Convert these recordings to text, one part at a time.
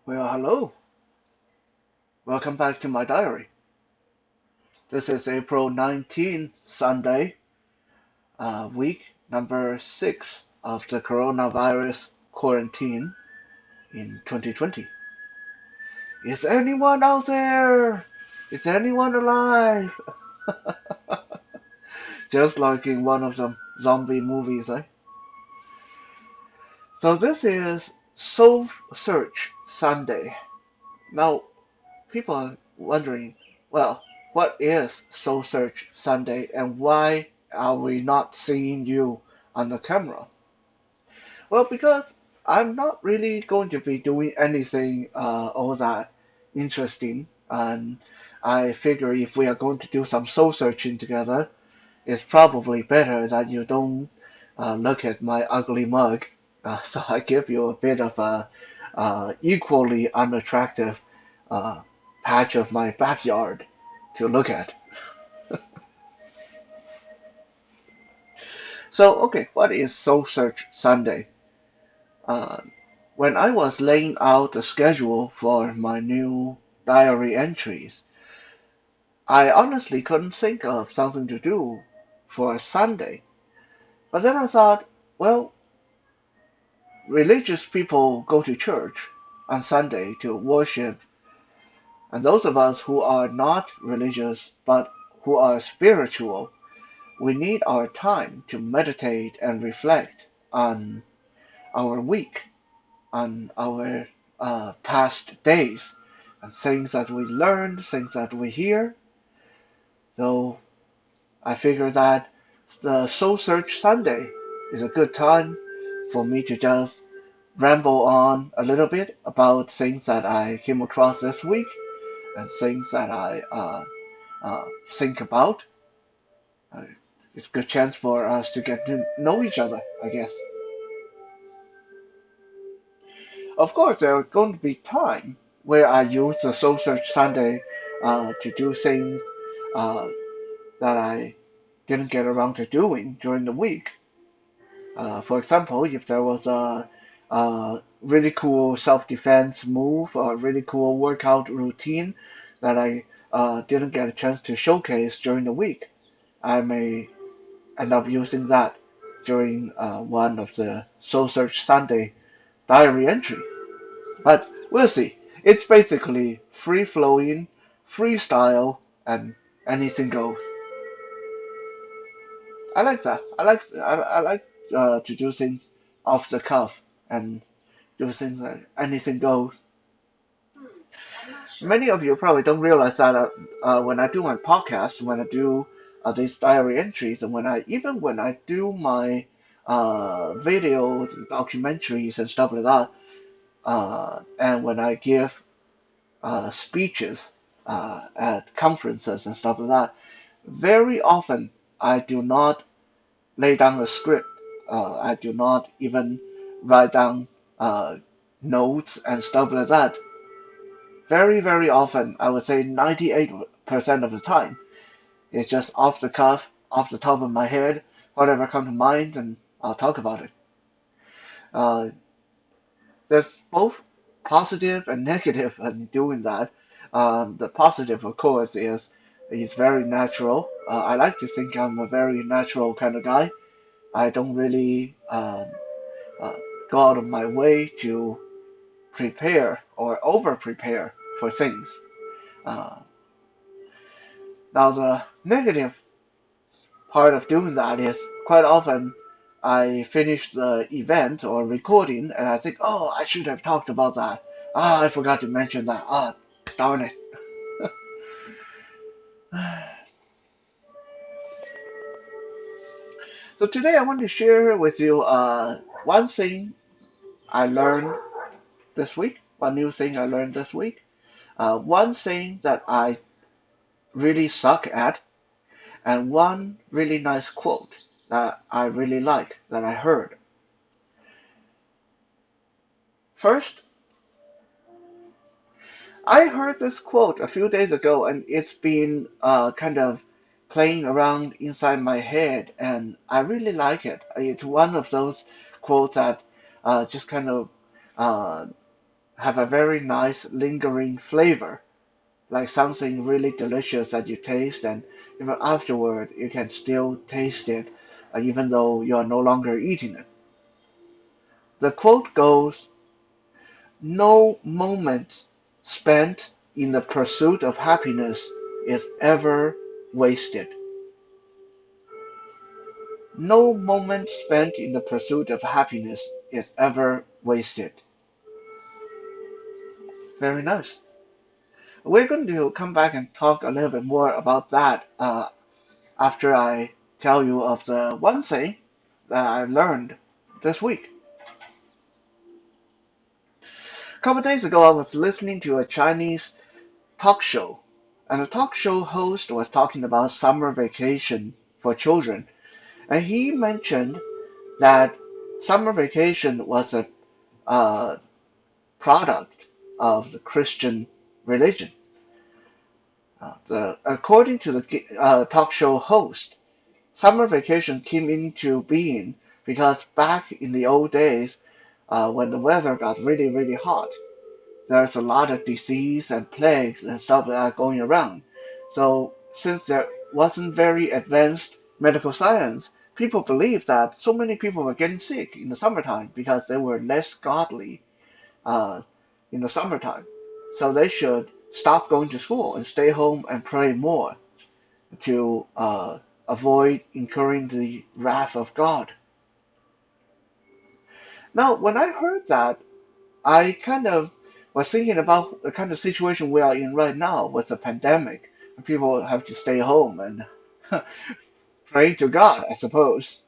Well, hello. Welcome back to my diary. This is April 19th, Sunday, week number 6 of the coronavirus quarantine in 2020. Is anyone out there? Is anyone alive? Just like in one of the zombie movies, eh? So this is Soul Search Sunday. Now, people are wondering, well, what is Soul Search Sunday and why are we not seeing you on the camera? Well, because I'm not really going to be doing anything all that interesting, and I figure if we are going to do some soul searching together, it's probably better that you don't look at my ugly mug. So I give you a bit of a equally unattractive uh, patch of my backyard to look at. So, okay, what is Soul Search Sunday? Uh, when I was laying out the schedule for my new diary entries, I honestly couldn't think of something to do for a Sunday. But then I thought, well, religious people go to church on Sunday to worship, and those of us who are not religious but who are spiritual, we need our time to meditate and reflect on our week, on our past days, and things that we learned, things that we hear. So I figure that the Soul Search Sunday is a good time for me to just ramble on a little bit about things that I came across this week and things that I think about. Uh, it's a good chance for us to get to know each other, I guess. Of course, there are going to be time where I use the Soul Search Sunday to do things uh, that I didn't get around to doing during the week. For example, if there was a really cool self-defense move or a really cool workout routine that I didn't get a chance to showcase during the week, I may end up using that during one of the Soul Search Sunday diary entry. But we'll see. It's basically free flowing, freestyle, and anything goes. I like that. I like to do things off the cuff and do things like anything goes. Many of you probably don't realize that when I do my podcast, when I do these diary entries, and when I do my videos and documentaries and stuff like that, and when I give speeches at conferences and stuff like that, very often I do not lay down a script. I do not even write down uh, notes and stuff like that. Very, very often, I would say 98% of the time, it's just off the cuff, off the top of my head, whatever comes to mind, and I'll talk about it. Uh, there's both positive and negative in doing that. The positive, of course, is it's very natural. I like to think I'm a very natural kind of guy. I don't really uh, go out of my way to prepare or over prepare for things. Uh, Now, the negative part of doing that is quite often I finish the event or recording and I think, oh, I should have talked about that. Ah, I forgot to mention that. Ah, darn it. So today I want to share with you one thing I learned this week, one new thing I learned this week, one thing that I really suck at, and one really nice quote that I really like that I heard. First, I heard this quote a few days ago, and it's been kind of playing around inside my head, and I really like it. It's one of those quotes that just kind of uh, have a very nice lingering flavor, like something really delicious that you taste, and even afterward you can still taste it, even though you are no longer eating it. The quote goes, "No moment spent in the pursuit of happiness is ever wasted." No moment spent in the pursuit of happiness is ever wasted. Very nice. We're going to come back and talk a little bit more about that after I tell you of the one thing that I learned this week. A couple of days ago, I was listening to a Chinese talk show, and the talk show host was talking about summer vacation for children, and he mentioned that summer vacation was a uh, product of the Christian religion. According to the talk show host, summer vacation came into being because back in the old days, when the weather got really, really hot, there's a lot of disease and plagues and stuff like that going around. So since there wasn't very advanced medical science, people believed that so many people were getting sick in the summertime because they were less godly uh, in the summertime. So they should stop going to school and stay home and pray more to avoid incurring the wrath of God. Now, when I heard that, I kind of was thinking about the kind of situation we are in right now with the pandemic. People have to stay home and pray to God, I suppose.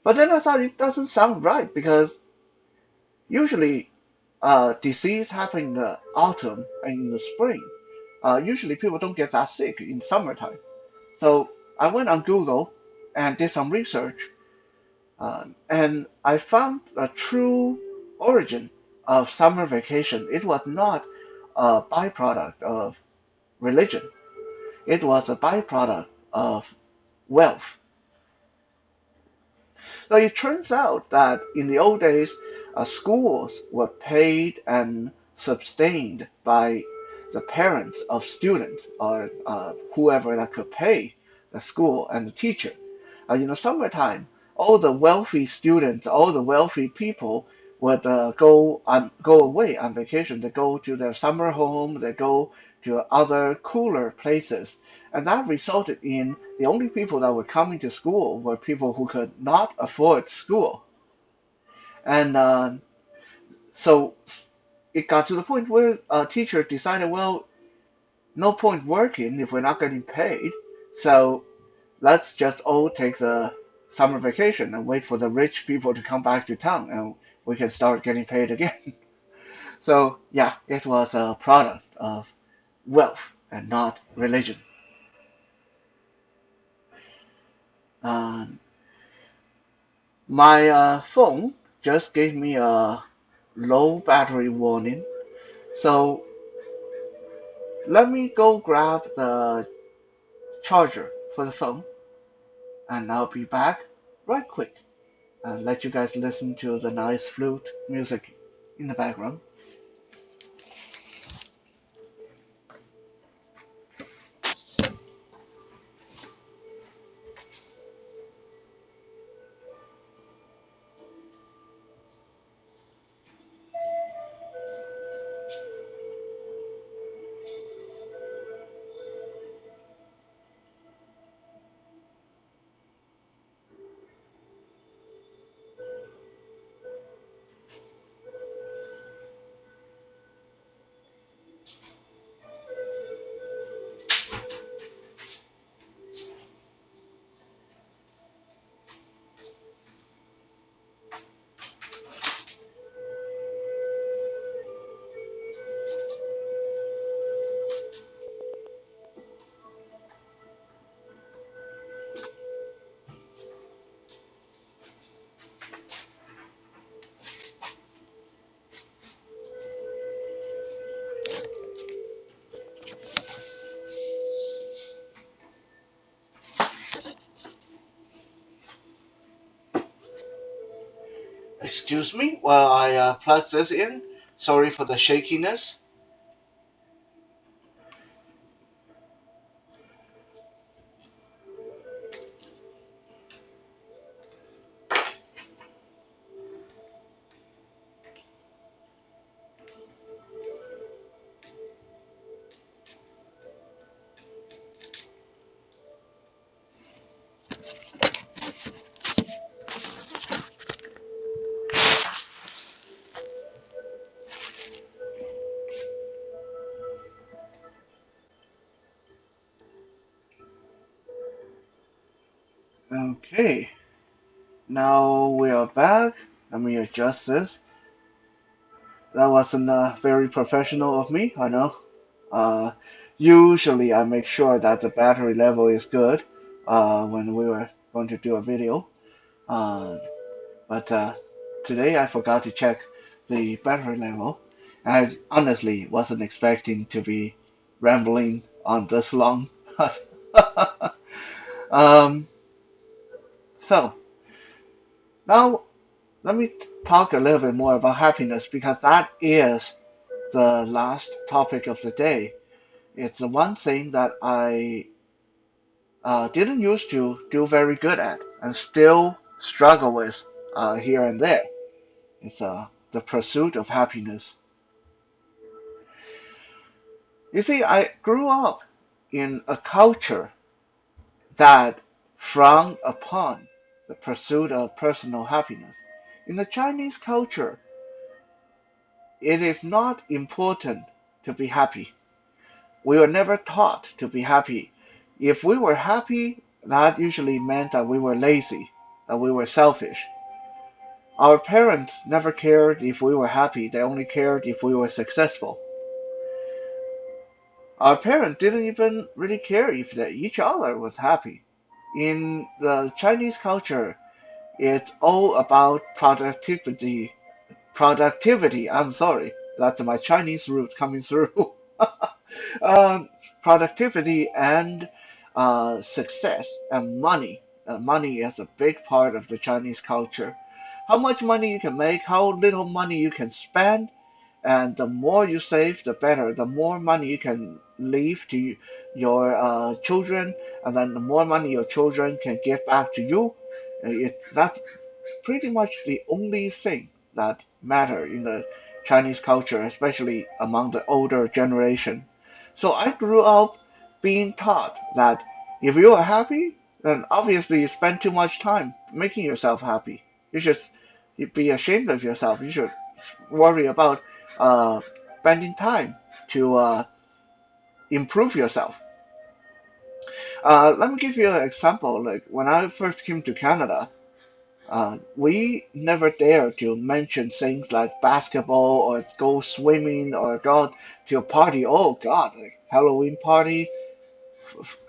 But then I thought it doesn't sound right because usually disease happen in the autumn and in the spring. Usually people don't get that sick in summertime. So I went on Google and did some research, and I found a true origin of summer vacation. It was not a byproduct of religion. It was a byproduct of wealth. So it turns out that in the old days, schools were paid and sustained by the parents of students or whoever that could pay the school and the teacher. In the summertime, all the wealthy students, all the wealthy people would go away on vacation. They go to their summer home. They go to other cooler places, and that resulted in the only people that were coming to school were people who could not afford school. And so it got to the point where a teacher decided, well, no point working if we're not getting paid. So let's just all take the summer vacation and wait for the rich people to come back to town and we can start getting paid again. So yeah, it was a product of wealth and not religion. Um, my phone just gave me a low battery warning, so let me go grab the charger for the phone and I'll be back right quick and let you guys listen to the nice flute music in the background. Excuse me while I plug this in. Sorry for the shakiness. Okay, now we are back. Let me adjust this. That wasn't very professional of me, I know. Uh, Usually I make sure that the battery level is good when we were going to do a video. Uh, but today I forgot to check the battery level. I honestly wasn't expecting to be rambling on this long. um, so now let me talk a little bit more about happiness because that is the last topic of the day. It's the one thing that I didn't used to do very good at and still struggle with here and there. It's the pursuit of happiness. You see, I grew up in a culture that frowned upon the pursuit of personal happiness. In the Chinese culture, it is not important to be happy. We were never taught to be happy. If we were happy, that usually meant that we were lazy, that we were selfish. Our parents never cared if we were happy, they only cared if we were successful. Our parents didn't even really care if each other was happy. In the Chinese culture, it's all about productivity. Productivity, I'm sorry, that's my Chinese root coming through. Um, Productivity and success and money. Money is a big part of the Chinese culture. How much money you can make, how little money you can spend, and the more you save, the better. The more money you can leave to your children, and then the more money your children can give back to you. That's pretty much the only thing that matter in the Chinese culture, especially among the older generation. So I grew up being taught that if you are happy, then obviously you spend too much time making yourself happy. You should be ashamed of yourself. You should worry about uh, spending time to improve yourself. Let me give you an example. Like when I first came to Canada, we never dare to mention things like basketball or go swimming or go to a party. Oh God, like Halloween party,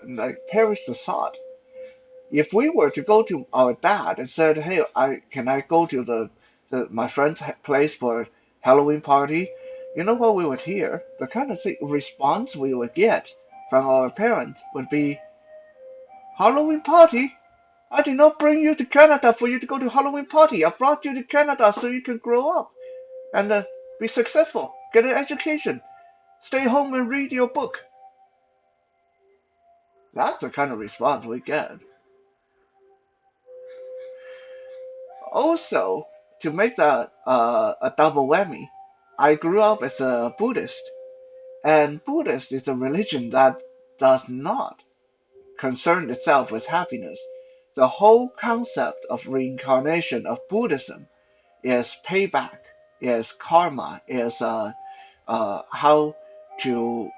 like perish the thought. If we were to go to our dad and said, "Hey, I go to my friend's place for Halloween party?" You know what we would hear? The kind of response we would get from our parents would be, "Halloween party? I did not bring you to Canada for you to go to Halloween party. I brought you to Canada so you can grow up and be successful, get an education, stay home and read your book." That's the kind of response we get. Also, to make that a double whammy, I grew up as a Buddhist, and Buddhist is a religion that does not concern itself with happiness. The whole concept of reincarnation of Buddhism is payback, is karma, is how to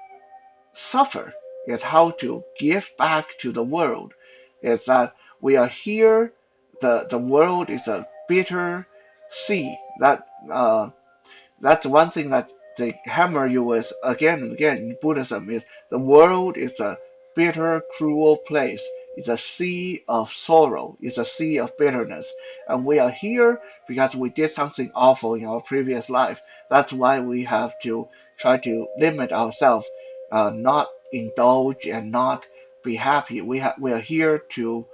suffer, is how to give back to the world. Is that we are here, the world is a bitter sea. That's one thing that they hammer you with again and again in Buddhism is the world is a bitter, cruel place. It's a sea of sorrow. It's a sea of bitterness. And we are here because we did something awful in our previous life. That's why we have to try to limit ourselves, not indulge and not be happy. We are here to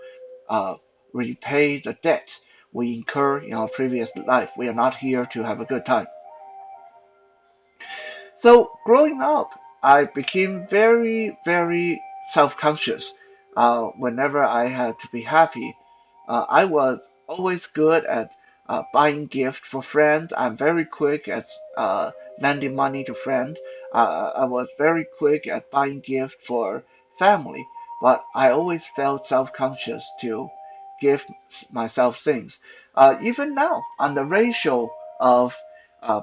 uh, repay the debt we incur in our previous life. We are not here to have a good time. So growing up, I became very, very self-conscious. Whenever I had to be happy, I was always good at buying gifts for friends. I'm very quick at lending money to friends. I was very quick at buying gifts for family, but I always felt self-conscious to give myself things. Even now, on the ratio of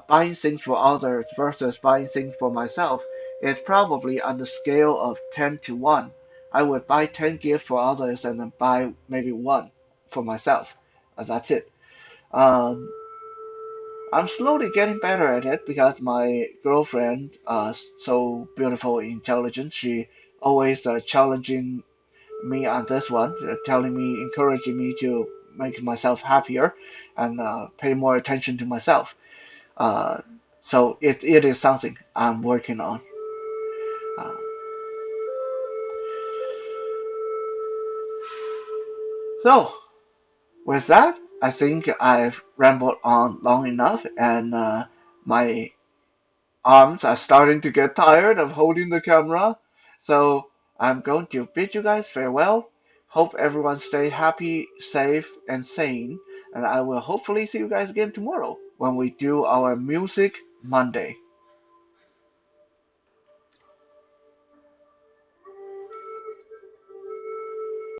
buying things for others versus buying things for myself is probably on the scale of 10 to 1. I would buy 10 gifts for others and then buy maybe one for myself. That's it. Um, I'm slowly getting better at it because my girlfriend, so beautiful, intelligent, she always challenging me on this one, telling me, encouraging me to make myself happier and pay more attention to myself. Uh, so it is something I'm working on. Uh, so with that, I think I've rambled on long enough, and my arms are starting to get tired of holding the camera. So I'm going to bid you guys farewell. Hope everyone stay happy, safe, and sane. And I will hopefully see you guys again tomorrow when we do our Music Monday.